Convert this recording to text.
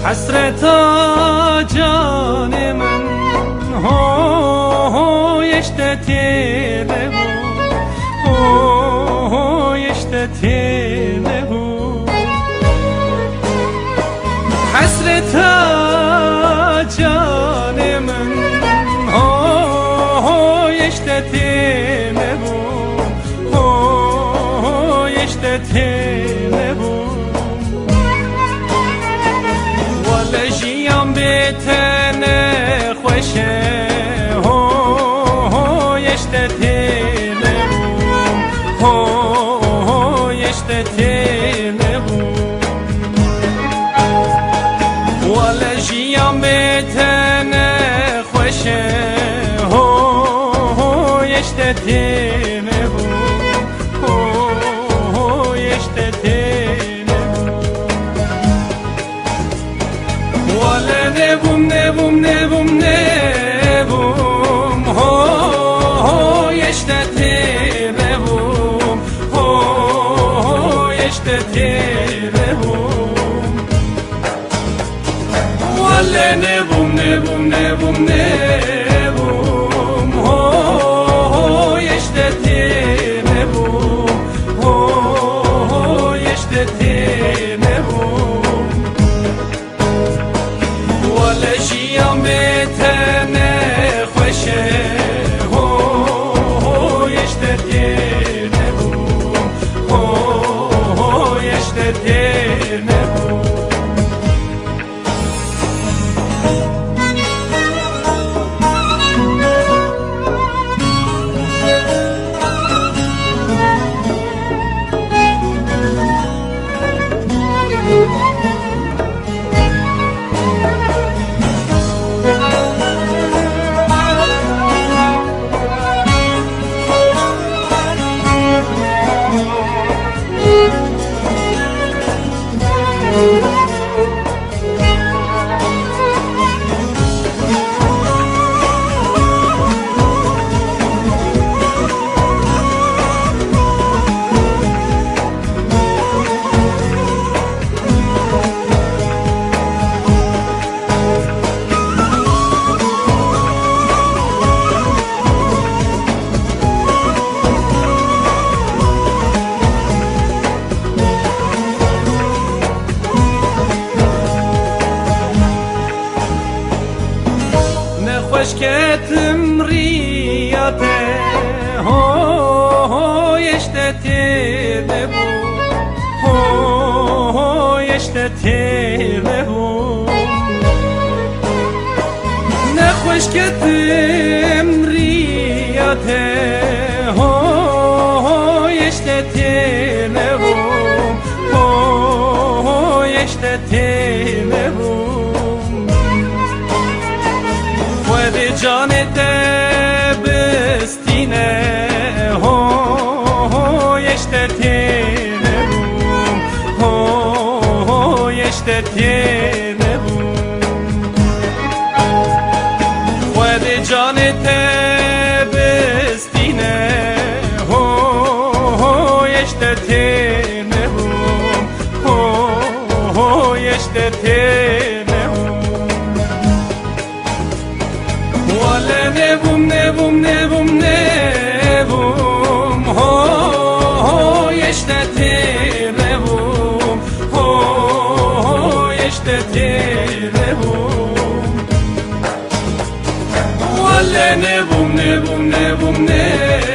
حسرتا جان من هویشته تیره بود هویشته تیره بود حسرتا جان من هویشته تیره بود هویشته تیره بود لجیام بیتن خوشه هویشته تیله هویشته تیله ولجیام بیتن خوشه هویشته تیله هویشته تیله نبوم نبوم نبوم نبوم هویشته تیره بوم هویشته تیره بوم ولی نبوم نبوم نبوم نبوم هویشته تیره بوم هویشته تیره بوم لجیام بیتن خوشه هویشته تیره بوم هویشته تیره بوم خوشکتم ریاته هویشته تیره بود هویشته تیره بود نخوشکتم ریاته هویشته تیره بود هویشته تیره بود جانت بستینه هویشته تیره بوم هویشته تیره بوم خود جانت بستینه هویشته تیره بوم هویشته تیره نبوم نبوم نبوم نبوم هویشته تیره بوم işte tirnebum Valle nebum nebum nebum nebum